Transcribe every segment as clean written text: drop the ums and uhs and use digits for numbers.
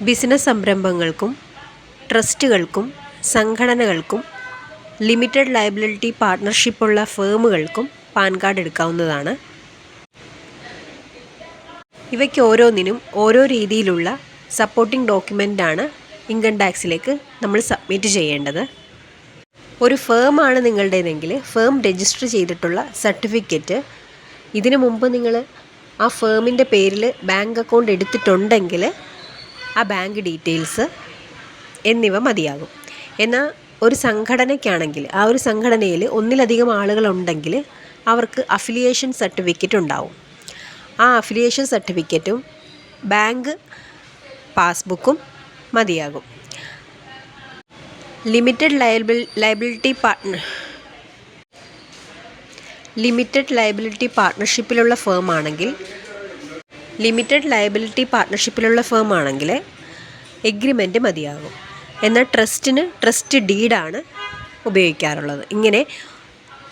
Business സംരംഭങ്ങൾക്കും ട്രസ്റ്റുകൾക്കും സംഘടനകൾക്കും ലിമിറ്റഡ് ലയബിലിറ്റി പാർട്ട്ണർഷിപ്പുള്ള ഫേമുകൾക്കും പാൻ കാർഡ് എടുക്കാവുന്നതാണ്. ഇവയ്ക്ക് ഓരോന്നിനും ഓരോ രീതിയിലുള്ള സപ്പോർട്ടിംഗ് ഡോക്യുമെൻ്റാണ് ഇൻകം ടാക്സിലേക്ക് നമ്മൾ സബ്മിറ്റ് ചെയ്യേണ്ടത്. ഒരു ഫേമാണ് നിങ്ങളുടേതെങ്കിൽ ഫേം രജിസ്റ്റർ ചെയ്തിട്ടുള്ള സർട്ടിഫിക്കറ്റ്, ഇതിനു മുമ്പ് നിങ്ങൾ ആ ഫേമിൻ്റെ പേരിൽ ബാങ്ക് അക്കൗണ്ട് എടുത്തിട്ടുണ്ടെങ്കിൽ ആ ബാങ്ക് ഡീറ്റെയിൽസ് എന്നിവ മതിയാകും. എന്നാൽ ഒരു സംഘടനയ്ക്കാണെങ്കിൽ ആ ഒരു സംഘടനയിൽ ഒന്നിലധികം ആളുകളുണ്ടെങ്കിൽ അവർക്ക് അഫിലിയേഷൻ സർട്ടിഫിക്കറ്റ് ഉണ്ടാവും. ആ അഫിലിയേഷൻ സർട്ടിഫിക്കറ്റും ബാങ്ക് പാസ്ബുക്കും മതിയാകും. ലിമിറ്റഡ് ലയബിലിറ്റി പാർട്ട്ണർഷിപ്പിലുള്ള ഫേം ആണെങ്കിൽ എഗ്രിമെൻറ്റ് മതിയാകും. എന്നാൽ ട്രസ്റ്റിന് ട്രസ്റ്റ് ഡീഡാണ് ഉപയോഗിക്കാറുള്ളത്. ഇങ്ങനെ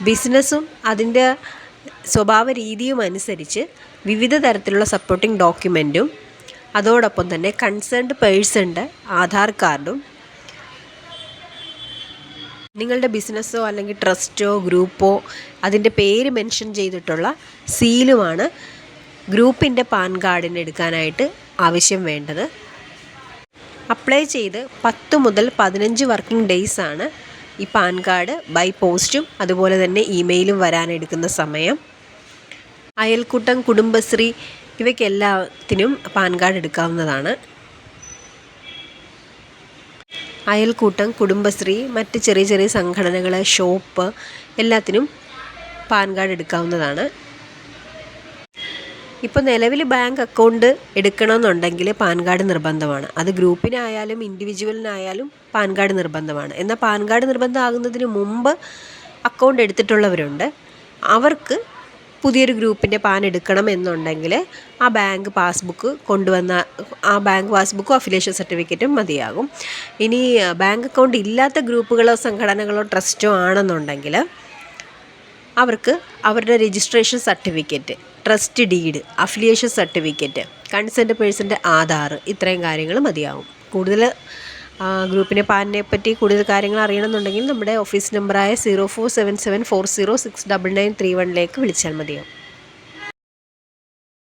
ബിസിനസ്സും അതിൻ്റെ സ്വഭാവ രീതിയും അനുസരിച്ച് വിവിധ തരത്തിലുള്ള സപ്പോർട്ടിംഗ് ഡോക്യുമെൻറ്റും അതോടൊപ്പം തന്നെ കൺസേൺഡ് പേഴ്സൻ്റെ ആധാർ കാർഡും നിങ്ങളുടെ ബിസിനസ്സോ അല്ലെങ്കിൽ ട്രസ്റ്റോ ഗ്രൂപ്പോ അതിൻ്റെ പേര് മെൻഷൻ ചെയ്തിട്ടുള്ള സീലുമാണ് ഗ്രൂപ്പിൻ്റെ പാൻ കാർഡിന് എടുക്കാനായിട്ട് ആവശ്യം വേണ്ടത്. അപ്ലൈ ചെയ്ത് 10 മുതൽ 15 വർക്കിംഗ് ഡേയ്സാണ് ഈ പാൻ കാർഡ് ബൈ പോസ്റ്റും അതുപോലെ തന്നെ ഇമെയിലും വരാനെടുക്കുന്ന സമയം. അയൽക്കൂട്ടം, കുടുംബശ്രീ ഇവയ്ക്കെല്ലാത്തിനും പാൻ കാർഡ് എടുക്കാവുന്നതാണ്. അയൽക്കൂട്ടം, കുടുംബശ്രീ, മറ്റ് ചെറിയ ചെറിയ സംഘടനകൾ, ഷോപ്പ് എല്ലാത്തിനും പാൻ കാർഡ് എടുക്കാവുന്നതാണ്. ഇപ്പോൾ നിലവിൽ ബാങ്ക് അക്കൗണ്ട് എടുക്കണമെന്നുണ്ടെങ്കിൽ പാൻ കാർഡ് നിർബന്ധമാണ്. അത് ഗ്രൂപ്പിനായാലും ഇൻഡിവിജ്വലിനായാലും പാൻ കാർഡ് നിർബന്ധമാണ്. എന്നാൽ പാൻ കാർഡ് നിർബന്ധമാകുന്നതിന് മുമ്പ് അക്കൗണ്ട് എടുത്തിട്ടുള്ളവരുണ്ട്. അവർക്ക് പുതിയൊരു ഗ്രൂപ്പിൻ്റെ പാൻ എടുക്കണം എന്നുണ്ടെങ്കിൽ ആ ബാങ്ക് പാസ്ബുക്കും അഫിലിയേഷൻ സർട്ടിഫിക്കറ്റും മതിയാകും. ഇനി ബാങ്ക് അക്കൗണ്ട് ഇല്ലാത്ത ഗ്രൂപ്പുകളോ സംഘടനകളോ ട്രസ്റ്റോ ആണെന്നുണ്ടെങ്കിൽ അവർക്ക് അവരുടെ registration certificate, trust deed, affiliation certificate, concerned പേഴ്സൻ്റെ ആധാർ, ഇത്രയും കാര്യങ്ങൾ മതിയാകും. കൂടുതൽ ഗ്രൂപ്പിനെ പാനിനെ പറ്റി കൂടുതൽ കാര്യങ്ങൾ അറിയണമെന്നുണ്ടെങ്കിൽ നമ്മുടെ ഓഫീസ് നമ്പറായ 0477406993 വിളിച്ചാൽ മതിയാകും.